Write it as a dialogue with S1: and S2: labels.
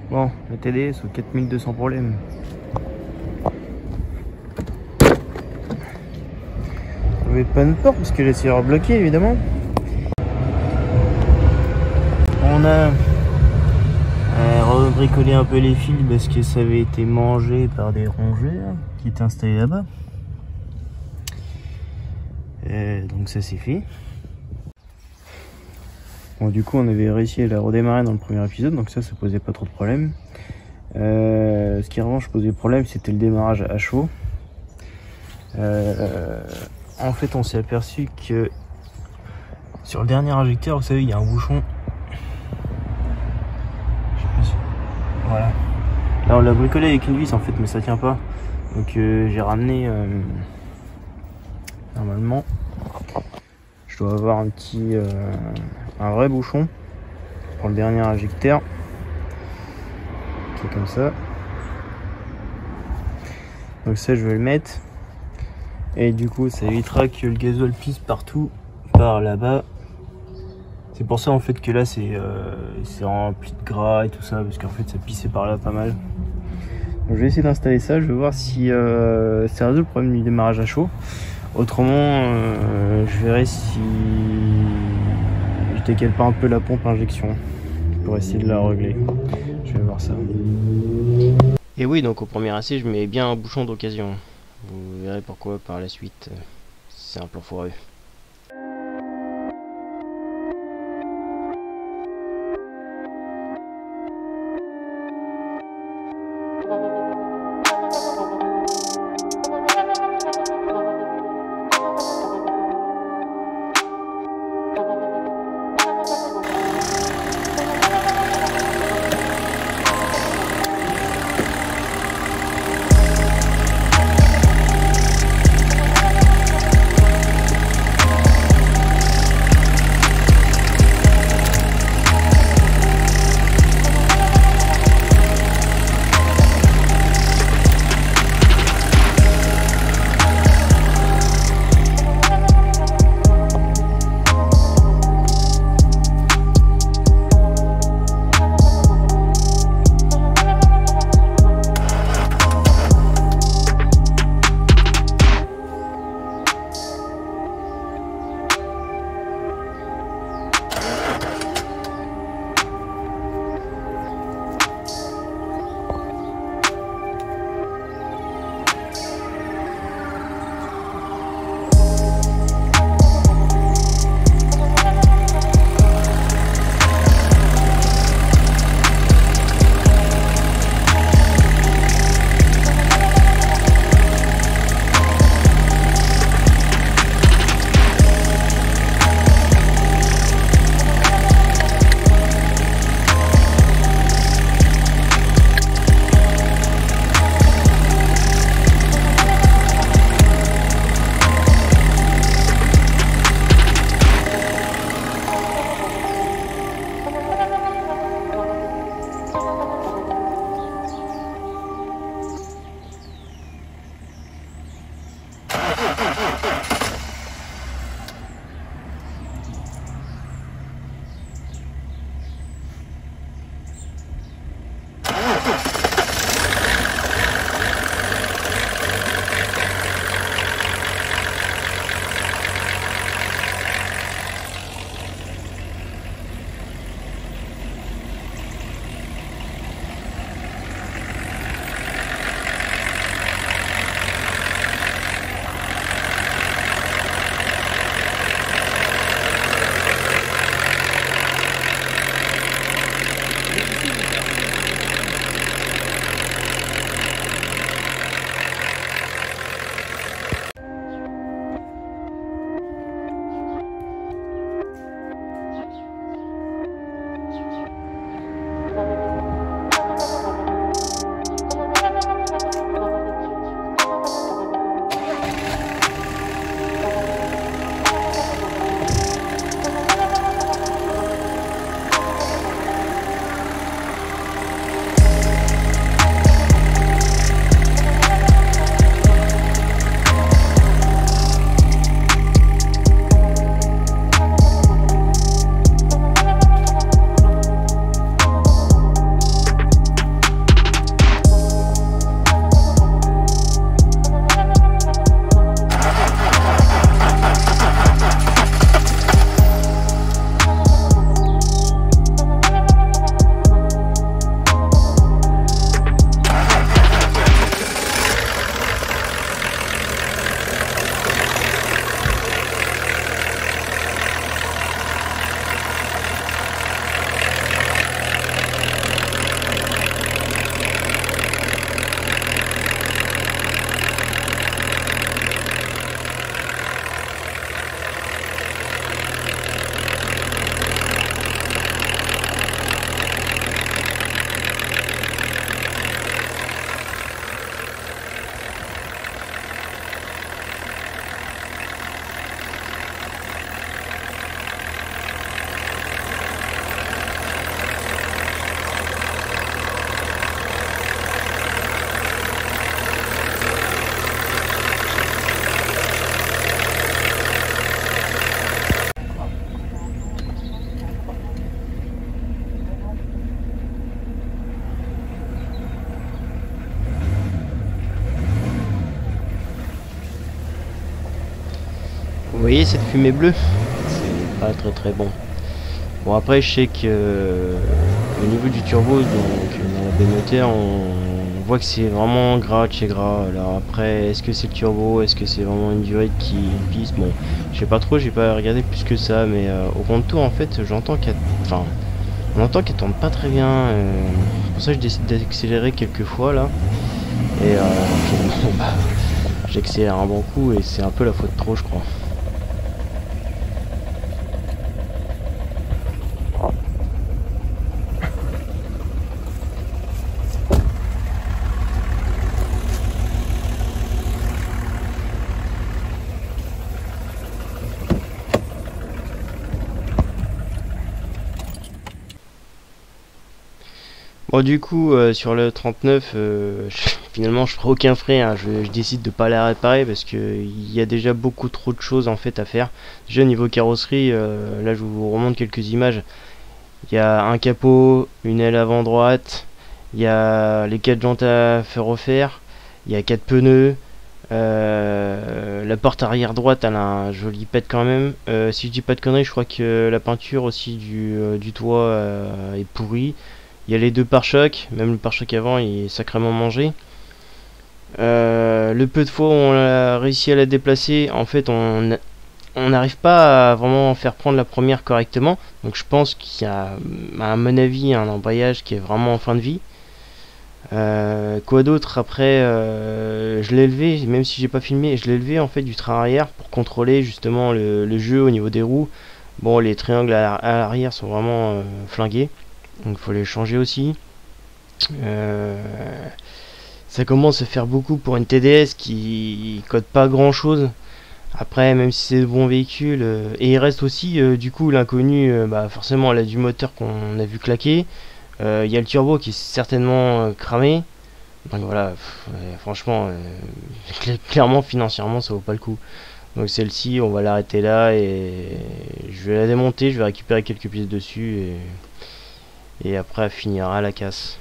S1: Bon, la TD, c'est 4200 problèmes. On va pas de peur parce que la serrure bloquée évidemment. On a rebricolé un peu les fils parce que ça avait été mangé par des rongeurs qui étaient installés là-bas. Donc ça c'est fait. Bon, du coup on avait réussi à la redémarrer dans le premier épisode, donc ça posait pas trop de problème. Ce qui en revanche posait problème, c'était le démarrage à chaud. En fait on s'est aperçu que sur le dernier injecteur, vous savez, il y a un bouchon. Je sais pas si... Voilà. Là on l'a bricolé avec une vis en fait, mais ça tient pas. Donc j'ai ramené normalement je dois avoir un petit un vrai bouchon pour le dernier injecteur qui est comme ça. Donc ça je vais le mettre et du coup ça évitera que le gasoil pisse partout par là-bas. C'est pour ça en fait que là c'est rempli de gras et tout ça, parce qu'en fait ça pissait par là pas mal. Donc, je vais essayer d'installer ça, je vais voir si ça résout le problème du démarrage à chaud. Autrement, je verrai si je décale pas un peu la pompe injection pour essayer de la régler. Je vais voir ça. Et oui, donc au premier essai, je mets bien un bouchon d'occasion. Vous verrez pourquoi par la suite. C'est un plan foireux. voyez cette fumée bleue? C'est pas très très bon. Bon après je sais que au niveau du turbo, donc dans la baie moteur, on voit que c'est vraiment gras de chez gras. Alors après, est-ce que c'est le turbo, est-ce que c'est vraiment une durite qui pisse? Bon, je sais pas trop, j'ai pas regardé plus que ça, mais au compte tour en fait, j'entends qu'elle, enfin, on entend qu'elle tourne pas très bien. C'est pour ça que je décide d'accélérer quelques fois là, et finalement, bah, j'accélère un bon coup et c'est un peu la faute de trop, je crois. Bon du coup sur le 39 finalement je ferai aucun frais, hein. Je décide de pas la réparer parce que il y a déjà beaucoup trop de choses en fait à faire. Déjà niveau carrosserie, là je vous remonte quelques images. Il y a un capot, une aile avant droite, il y a les 4 jantes à faire refaire, il y a 4 pneus, la porte arrière droite elle a un joli pet quand même. Si je dis pas de conneries, je crois que la peinture aussi du toit est pourrie. Il y a les deux pare-chocs, même le pare-choc avant il est sacrément mangé. Le peu de fois où on a réussi à la déplacer, en fait on n'arrive pas à vraiment faire prendre la première correctement. Donc je pense qu'il y a à mon avis un embrayage qui est vraiment en fin de vie. Quoi d'autre après, je l'ai levé, même si j'ai pas filmé, je l'ai levé en fait du train arrière pour contrôler justement le jeu au niveau des roues. Bon, les triangles à l'arrière sont vraiment flingués, donc il faut les changer aussi. Ça commence à faire beaucoup pour une TDS qui code pas grand chose. Après, même si c'est de bons véhicules, et il reste aussi du coup l'inconnu, bah forcément elle a du moteur qu'on a vu claquer. Il y a le turbo qui est certainement cramé. Donc voilà, franchement, clairement financièrement ça vaut pas le coup. Donc celle-ci, on va l'arrêter là et je vais la démonter, je vais récupérer quelques pièces dessus et après elle finira à la casse.